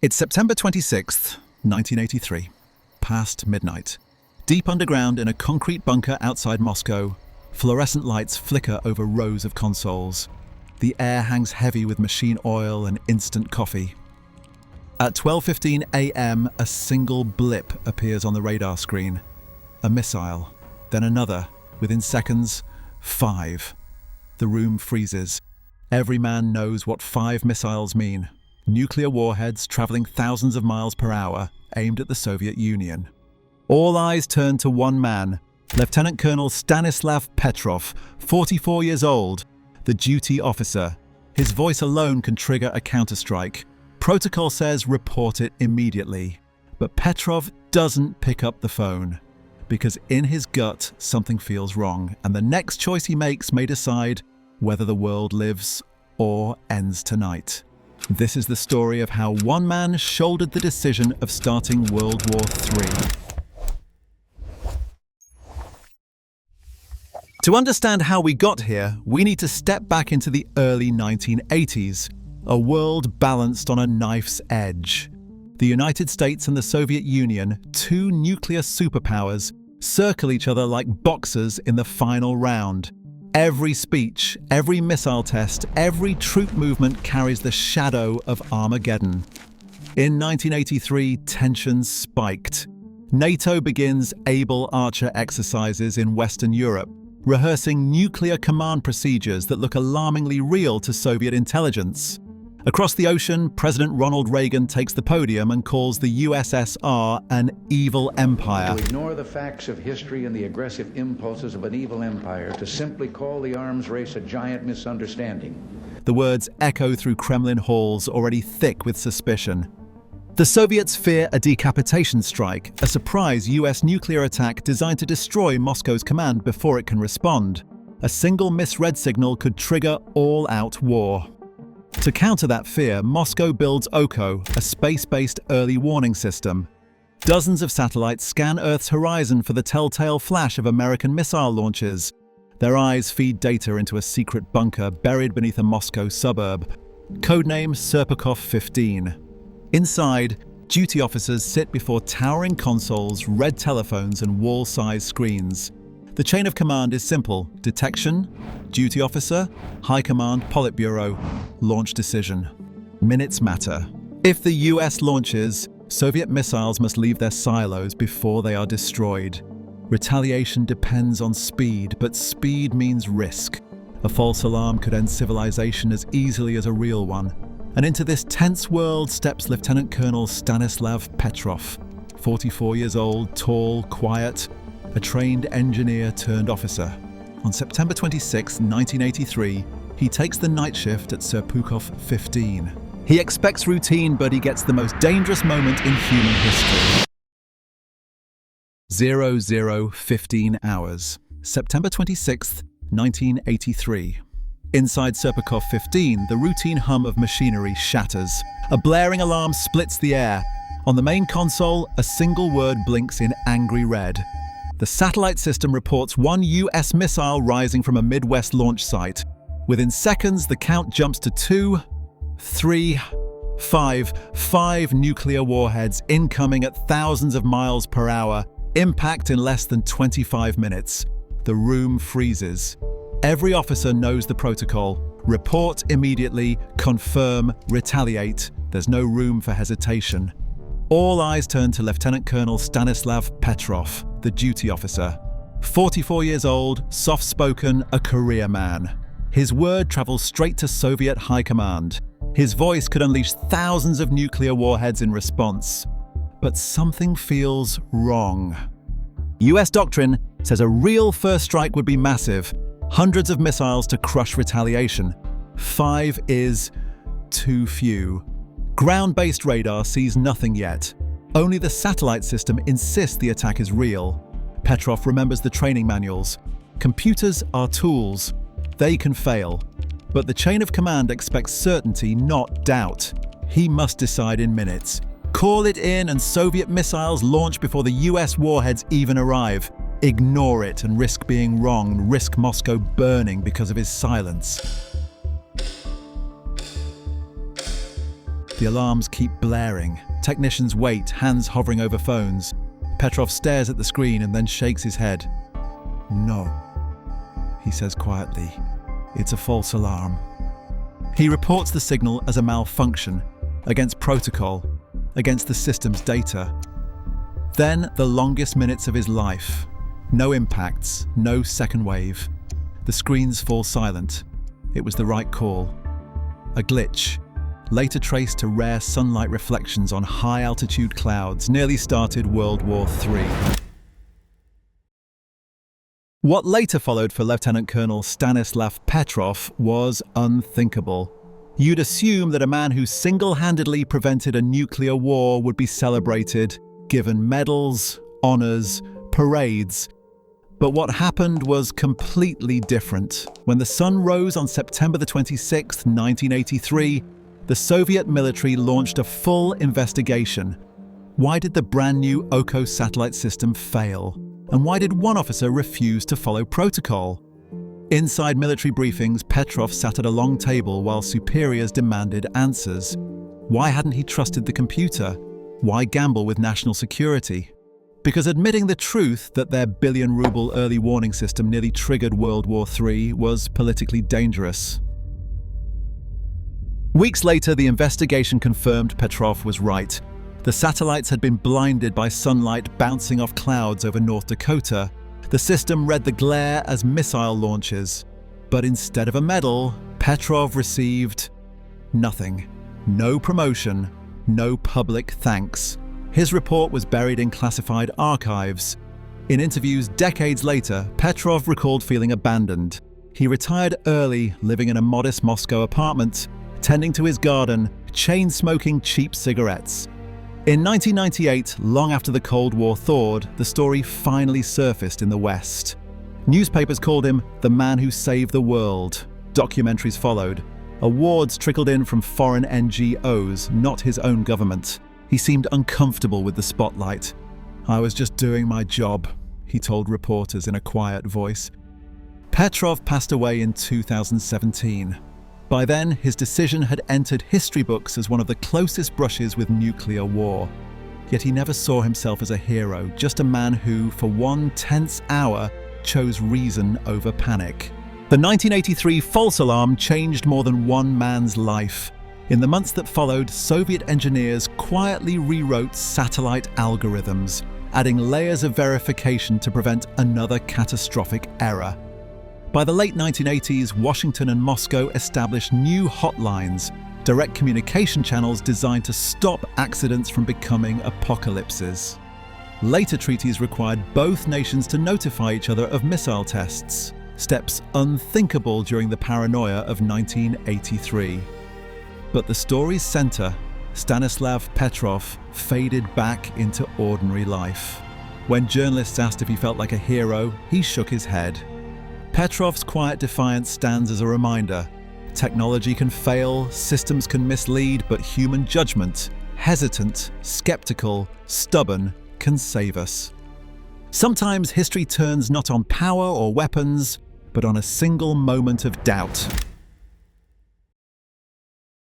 It's September 26th, 1983, past midnight. Deep underground in a concrete bunker outside Moscow, fluorescent lights flicker over rows of consoles. The air hangs heavy with machine oil and instant coffee. At 12:15 a.m., a single blip appears on the radar screen. A missile, then another. Within seconds, 5. The room freezes. Every man knows what 5 missiles mean. Nuclear warheads traveling thousands of miles per hour, aimed at the Soviet Union. All eyes turn to one man, Lieutenant Colonel Stanislav Petrov, 44 years old, the duty officer. His voice alone can trigger a counterstrike. Protocol says report it immediately. But Petrov doesn't pick up the phone, because in his gut something feels wrong, and the next choice he makes may decide whether the world lives or ends tonight. This is the story of how one man shouldered the decision of starting World War III. To understand how we got here, we need to step back into the early 1980s, a world balanced on a knife's edge. The United States and the Soviet Union, 2 nuclear superpowers, circle each other like boxers in the final round. Every speech, every missile test, every troop movement carries the shadow of Armageddon. In 1983, tensions spiked. NATO begins Able Archer exercises in Western Europe, rehearsing nuclear command procedures that look alarmingly real to Soviet intelligence. Across the ocean, President Ronald Reagan takes the podium and calls the USSR an evil empire. To ignore the facts of history and the aggressive impulses of an evil empire, to simply call the arms race a giant misunderstanding. The words echo through Kremlin halls already thick with suspicion. The Soviets fear a decapitation strike, a surprise US nuclear attack designed to destroy Moscow's command before it can respond. A single misread signal could trigger all-out war. To counter that fear, Moscow builds OKO, a space-based early warning system. Dozens of satellites scan Earth's horizon for the telltale flash of American missile launches. Their eyes feed data into a secret bunker buried beneath a Moscow suburb, codename Serpukhov 15. Inside, duty officers sit before towering consoles, red telephones, and wall-sized screens. The chain of command is simple: detection, duty officer, high command, Politburo, launch decision. Minutes matter. If the US launches, Soviet missiles must leave their silos before they are destroyed. Retaliation depends on speed, but speed means risk. A false alarm could end civilization as easily as a real one. And into this tense world steps Lieutenant Colonel Stanislav Petrov, 44 years old, tall, quiet, a trained engineer turned officer. On September 26, 1983, he takes the night shift at Serpukhov 15. He expects routine, but he gets the most dangerous moment in human history. 00:15 hours. September 26, 1983. Inside Serpukhov 15, the routine hum of machinery shatters. A blaring alarm splits the air. On the main console, a single word blinks in angry red. The satellite system reports 1 US missile rising from a Midwest launch site. Within seconds, the count jumps to 2, 3, 5. 5 nuclear warheads incoming at thousands of miles per hour. Impact in less than 25 minutes. The room freezes. Every officer knows the protocol. Report immediately, confirm, retaliate. There's no room for hesitation. All eyes turn to Lieutenant Colonel Stanislav Petrov, the duty officer. 44 years old, soft-spoken, a career man. His word travels straight to Soviet high command. His voice could unleash thousands of nuclear warheads in response. But something feels wrong. US doctrine says a real first strike would be massive. Hundreds of missiles to crush retaliation. 5 is too few. Ground-based radar sees nothing yet. Only the satellite system insists the attack is real. Petrov remembers the training manuals. Computers are tools. They can fail. But the chain of command expects certainty, not doubt. He must decide in minutes. Call it in and Soviet missiles launch before the US warheads even arrive. Ignore it and risk being wrong, risk Moscow burning because of his silence. The alarms keep blaring. Technicians wait, hands hovering over phones. Petrov stares at the screen and then shakes his head. "No," he says quietly. "It's a false alarm." He reports the signal as a malfunction, against protocol, against the system's data. Then the longest minutes of his life. No impacts, no second wave. The screens fall silent. It was the right call. A glitch, later traced to rare sunlight reflections on high-altitude clouds, nearly started World War III. What later followed for Lieutenant Colonel Stanislav Petrov was unthinkable. You'd assume that a man who single-handedly prevented a nuclear war would be celebrated, given medals, honors, parades. But what happened was completely different. When the sun rose on September 26, 1983, the Soviet military launched a full investigation. Why did the brand new Oko satellite system fail? And why did one officer refuse to follow protocol? Inside military briefings, Petrov sat at a long table while superiors demanded answers. Why hadn't he trusted the computer? Why gamble with national security? Because admitting the truth that their billion-ruble early warning system nearly triggered World War III was politically dangerous. Weeks later, the investigation confirmed Petrov was right. The satellites had been blinded by sunlight bouncing off clouds over North Dakota. The system read the glare as missile launches. But instead of a medal, Petrov received nothing. No promotion, no public thanks. His report was buried in classified archives. In interviews decades later, Petrov recalled feeling abandoned. He retired early, living in a modest Moscow apartment, tending to his garden, chain-smoking cheap cigarettes. In 1998, long after the Cold War thawed, the story finally surfaced in the West. Newspapers called him the man who saved the world. Documentaries followed. Awards trickled in from foreign NGOs, not his own government. He seemed uncomfortable with the spotlight. "I was just doing my job," he told reporters in a quiet voice. Petrov passed away in 2017. By then, his decision had entered history books as one of the closest brushes with nuclear war. Yet he never saw himself as a hero, just a man who, for one tense hour, chose reason over panic. The 1983 false alarm changed more than one man's life. In the months that followed, Soviet engineers quietly rewrote satellite algorithms, adding layers of verification to prevent another catastrophic error. By the late 1980s, Washington and Moscow established new hotlines, direct communication channels designed to stop accidents from becoming apocalypses. Later treaties required both nations to notify each other of missile tests, steps unthinkable during the paranoia of 1983. But the story's center, Stanislav Petrov, faded back into ordinary life. When journalists asked if he felt like a hero, he shook his head. Petrov's quiet defiance stands as a reminder. Technology can fail, systems can mislead, but human judgment, hesitant, skeptical, stubborn, can save us. Sometimes history turns not on power or weapons, but on a single moment of doubt.